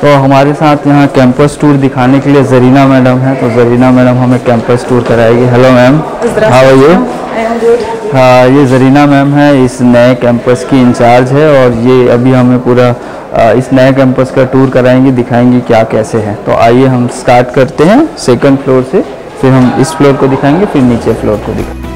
तो हमारे साथ यहाँ कैंपस टूर दिखाने के लिए जरीना मैडम है, तो जरीना मैडम हमें कैंपस टूर कराएगी। Hello ma'am, how are you? हाँ, ये जरीना मैम है, इस नए कैंपस की इंचार्ज है और ये अभी हमें पूरा इस नए कैंपस का टूर कराएंगी, दिखाएंगी क्या कैसे है। तो आइए हम स्टार्ट करते हैं सेकंड फ्लोर से, फिर हम इस फ्लोर को दिखाएंगे, फिर नीचे फ्लोर को दिखाएंगे।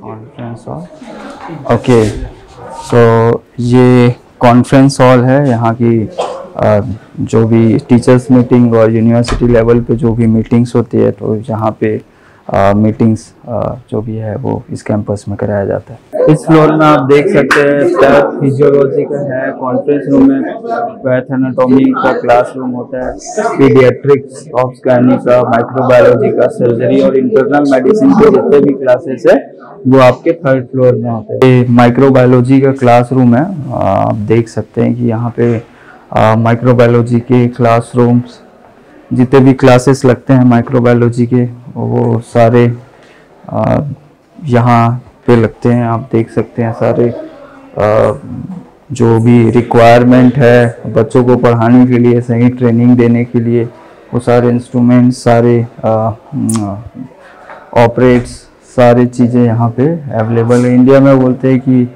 Conference hall, okay. सो ये कॉन्फ्रेंस हॉल है, यहाँ की जो भी टीचर्स मीटिंग और यूनिवर्सिटी लेवल पे जो भी मीटिंग्स होती है, तो यहाँ पे मीटिंग्स जो भी है वो इस कैंपस में कराया जाता है। इस फ्लोर में आप देख सकते हैं पैथ फिजियोलॉजी का है, कॉन्फ्रेंस रूम में पैथ एनाटॉमी का क्लास रूम होता है, पीडियाट्रिक्स, ऑब्स्टैनी का, माइक्रोबायोलॉजी का, सर्जरी और इंटरनल मेडिसिन के जितने भी क्लासेस है वो आपके थर्ड फ्लोर में होते हैं। ये माइक्रोबायोलॉजी का क्लास रूम है, आप देख सकते हैं कि यहाँ पे माइक्रोबायोलॉजी के क्लासरूम्स, जितने भी क्लासेस लगते हैं माइक्रोबायोलॉजी के वो सारे यहाँ पे लगते हैं। आप देख सकते हैं सारे जो भी रिक्वायरमेंट है बच्चों को पढ़ाने के लिए, सही ट्रेनिंग देने के लिए, वो सारे इंस्ट्रूमेंट्स, सारे ऑपरेट्स, सारी चीज़ें यहाँ पे अवेलेबल है। इंडिया में बोलते हैं कि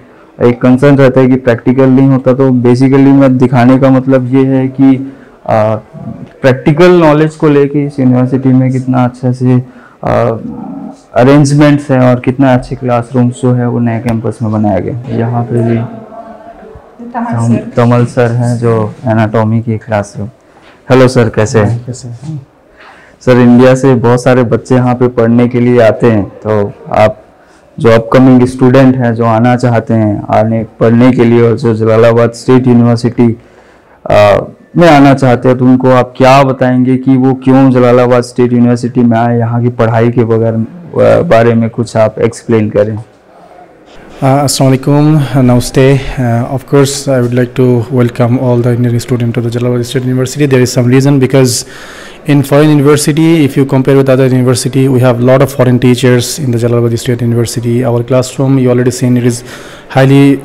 एक कंसर्न रहता है कि प्रैक्टिकल नहीं होता, तो बेसिकली मैं दिखाने का मतलब ये है कि प्रैक्टिकल नॉलेज को लेके इस यूनिवर्सिटी में कितना अच्छा से अरेंजमेंट्स हैं और कितना अच्छे क्लासरूम्स जो है वो नए कैंपस में बनाया गया। यहाँ पे भी कमल सर हैं जो एनाटॉमी की क्लासरूम। हेलो सर, कैसे हैं? सर, इंडिया से बहुत सारे बच्चे यहाँ पे पढ़ने के लिए आते हैं, तो आप जो अपकमिंग स्टूडेंट हैं जो आना चाहते हैं आने पढ़ने के लिए और जो जलालाबाद स्टेट यूनिवर्सिटी में आना चाहते हैं, तो उनको आप क्या बताएंगे कि वो क्यों जलालाबाद स्टेट यूनिवर्सिटी में आए, यहाँ की पढ़ाई के बारे में कुछ आप एक्सप्लेन करें। Assalamu alaikum, namaste. Of course, I would like to welcome all the Indian students to the Jalalabad State University. There is some reason, because in foreign university, if you compare with other university, we have a lot of foreign teachers in the Jalalabad State University. Our classroom, you already seen, it is highly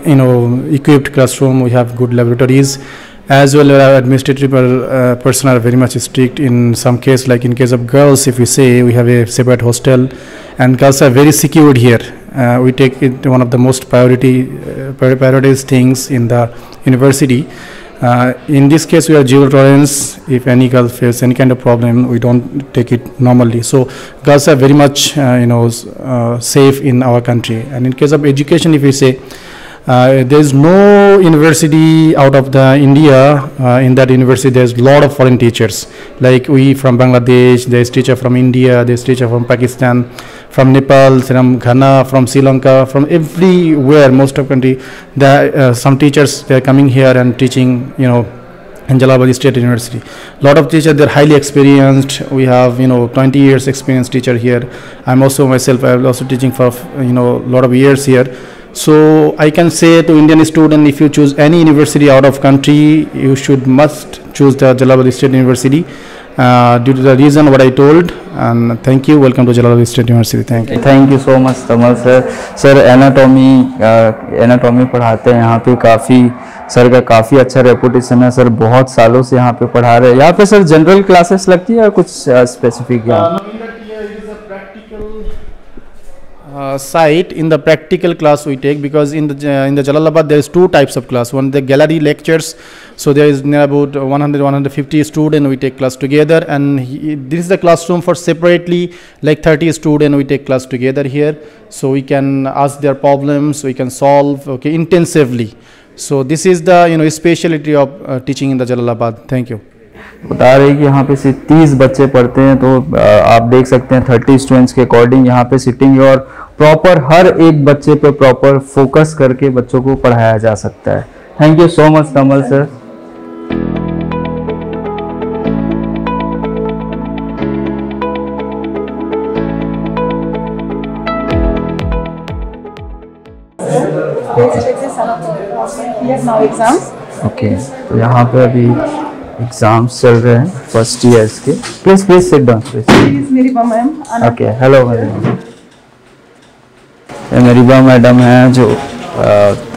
equipped classroom. We have good laboratories. As well, our administrative person are very much strict in some case. Like in case of girls, if we say, we have a separate hostel, and girls are very secured here. We take it one of the most prioritized things in the university. In this case, we are zero tolerance. If any girl faces any kind of problem, we don't take it normally. So girls are very much safe in our country. And in case of education, if we say, there is no university out of the India. In that university, there is a lot of foreign teachers. Like we from Bangladesh, there is teacher from India, there is teacher from Pakistan, from Nepal, from Ghana, from Sri Lanka, from everywhere, most of country. There some teachers, they are coming here and teaching, in Jalalabad State University. Lot of teachers, they're highly experienced. We have 20 years experienced teacher here. I'm also myself, I'm also teaching for lot of years here. So I can say to Indian student, if you choose any university out of country, you must choose the Jalalabad State University due to the reason what I told. And thank you. Welcome to Jalalabad State University. Thank you. Thank you so much, Tamal sir. Sir anatomy पढ़ाते हैं यहाँ पे, sir का काफ़ी अच्छा reputation है। Sir बहुत सालों से यहाँ पे पढ़ा रहे हैं। यहाँ पे सर जनरल क्लासेस लगती है या कुछ specific? Site in the practical class we take, because in the Jalalabad there is two types of class. One, the gallery lectures, so there is near about 150 students we take class together, and this is the classroom for separately, like 30 students we take class together here, so we can ask their problems, we can solve intensively. So this is the specialty of teaching in the Jalalabad. Thank you. बता रहे कि यहाँ पे सिर्फ 30 बच्चे पढ़ते हैं, तो आप देख सकते हैं 30 स्टूडेंट्स के अकॉर्डिंग यहाँ पे सिटिंग है और प्रॉपर हर एक बच्चे पे प्रॉपर फोकस करके बच्चों को पढ़ाया जा सकता है। Thank you so much Kamal sir. Okay, तो यहाँ पे अभी एग्जाम्स चल रहे हैं फर्स्ट ईयर्स के। Please sit down please. मेरीबा मैम। Okay, hello madam. ये मेरीबा मैडम हैं जो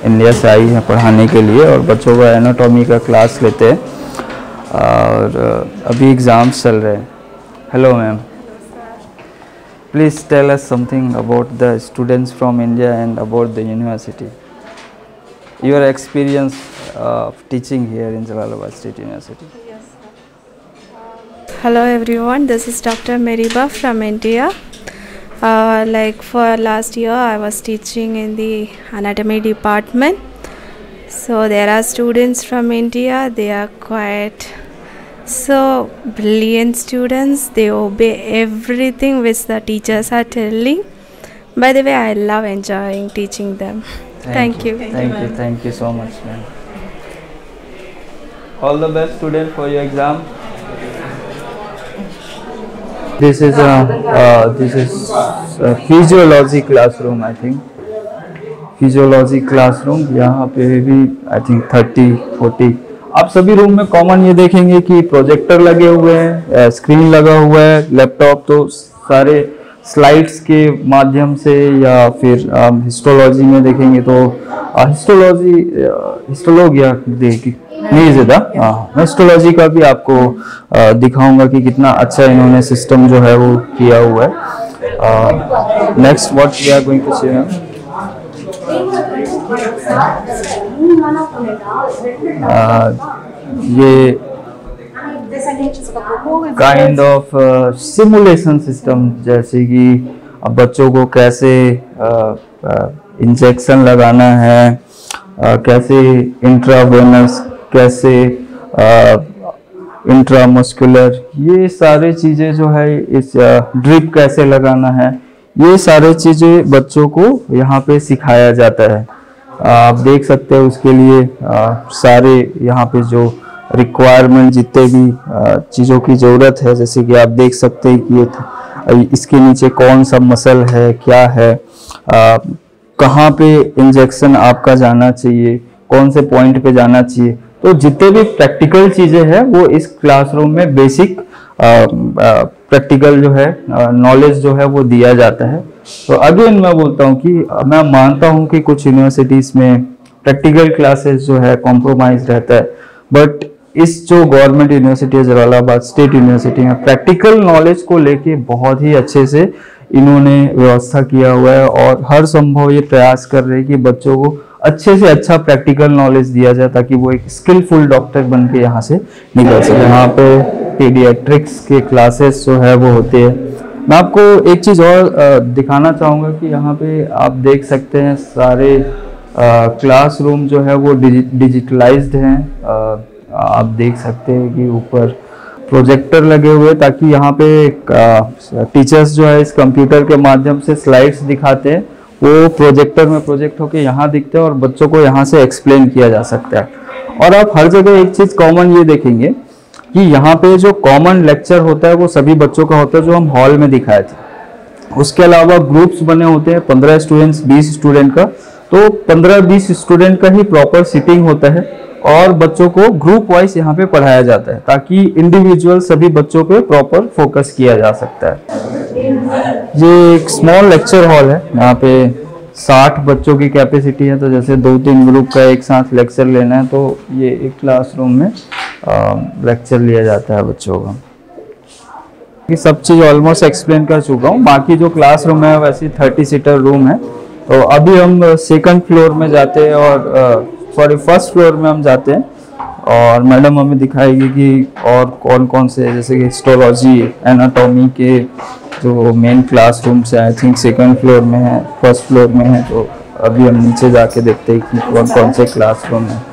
इंडिया से आई हैं पढ़ाने के लिए और बच्चों का एनाटॉमी का क्लास लेते हैं और अभी एग्ज़ाम्स चल रहे हैं। Hello ma'am, please tell us something about the students from India and about the university, your experience of teaching here in Jalalabad State University. Yes, sir. Hello everyone, this is Dr. Meriba from India. Like for last year I was teaching in the anatomy department. So there are students from India, they are quite so brilliant students, they obey everything which the teachers are telling. By the way, I love enjoying teaching them. Thank you. Thank you so much, ma'am. All the best, student, for your exam. This is a physiology classroom, I think. Physiology classroom. यहाँ पे भी I think 30-40. आप सभी room में common ये देखेंगे कि projector लगे हुए हैं, स्क्रीन लगा हुआ है, लैपटॉप, तो सारे स्लाइड्स के माध्यम से या फिर हिस्टोलॉजी में देखेंगे तो हिस्टोलॉजिया देखिए नहीं ज़्यादा, मैं हिस्टोलॉजी का भी आपको दिखाऊंगा कि कितना अच्छा इन्होंने सिस्टम जो है वो किया हुआ है। Next what we are going to see now, ये काइंड ऑफ सिमुलेशन सिस्टम, जैसे कि अब बच्चों को कैसे इंजेक्शन लगाना है, कैसे इंट्रावेनस, कैसे इंट्रामस्कुलर, ये सारी चीज़ें जो है, इस ड्रिप कैसे लगाना है, ये सारी चीज़ें बच्चों को यहाँ पे सिखाया जाता है। आप देख सकते हैं उसके लिए सारे यहाँ पे जो रिक्वायरमेंट जितने भी चीज़ों की ज़रूरत है, जैसे कि आप देख सकते हैं कि ये इसके नीचे कौन सा मसल है, क्या है, कहाँ पे इंजेक्शन आपका जाना चाहिए, कौन से पॉइंट पे जाना चाहिए, तो जितने भी प्रैक्टिकल चीज़ें हैं वो इस क्लासरूम में बेसिक प्रैक्टिकल जो है नॉलेज जो है वो दिया जाता है। तो अगेन मैं बोलता हूँ कि मैं मानता हूँ कि कुछ यूनिवर्सिटीज़ में प्रैक्टिकल क्लासेस जो है कॉम्प्रोमाइज रहता है, बट इस जो गवर्नमेंट यूनिवर्सिटी है जलालाबाद स्टेट यूनिवर्सिटी में प्रैक्टिकल नॉलेज को लेके बहुत ही अच्छे से इन्होंने व्यवस्था किया हुआ है और हर संभव ये प्रयास कर रहे हैं कि बच्चों को अच्छे से अच्छा प्रैक्टिकल नॉलेज दिया जाए ताकि वो एक स्किलफुल डॉक्टर बन के यहाँ से निकल सके। यहाँ पे पीडियाट्रिक्स के क्लासेस जो है वो होते हैं। मैं आपको एक चीज़ और दिखाना चाहूँगा कि यहाँ पे आप देख सकते हैं सारे क्लासरूम जो है वो डिजिटलाइज्ड हैं। आप देख सकते हैं कि ऊपर प्रोजेक्टर लगे हुए ताकि यहाँ पे टीचर्स जो है इस कंप्यूटर के माध्यम से स्लाइड्स दिखाते हैं, वो प्रोजेक्टर में प्रोजेक्ट होके यहाँ दिखते हैं और बच्चों को यहाँ से एक्सप्लेन किया जा सकता है। और आप हर जगह एक चीज़ कॉमन ये देखेंगे कि यहाँ पे जो कॉमन लेक्चर होता है वो सभी बच्चों का होता है जो हम हॉल में दिखाए थे। उसके अलावा ग्रुप्स बने होते हैं 15 स्टूडेंट्स 20 स्टूडेंट का, तो 15-20 स्टूडेंट का ही प्रॉपर सिटिंग होता है और बच्चों को ग्रुप वाइज यहाँ पे पढ़ाया जाता है ताकि इंडिविजुअल सभी बच्चों पे प्रॉपर फोकस किया जा सकता है। ये एक स्मॉल लेक्चर हॉल है, यहाँ पे 60 बच्चों की कैपेसिटी है, तो जैसे 2-3 ग्रुप का एक साथ लेक्चर लेना है तो ये एक क्लासरूम में लेक्चर लिया जाता है बच्चों का। ये सब चीज़ ऑलमोस्ट एक्सप्लेन कर चुका हूँ। बाकी जो क्लासरूम है वैसे 30 सीटर रूम है। तो अभी हम सेकंड फ्लोर में जाते हैं और फर्स्ट फ्लोर में हम जाते हैं और मैडम हमें दिखाएगी कि और कौन कौन से, जैसे कि हिस्टोलॉजी एनाटॉमी के जो मेन क्लासरूम्स है, आई थिंक सेकंड फ्लोर में है, फर्स्ट फ्लोर में है। तो अभी हम नीचे जाके देखते हैं कि कौन कौन से क्लासरूम है।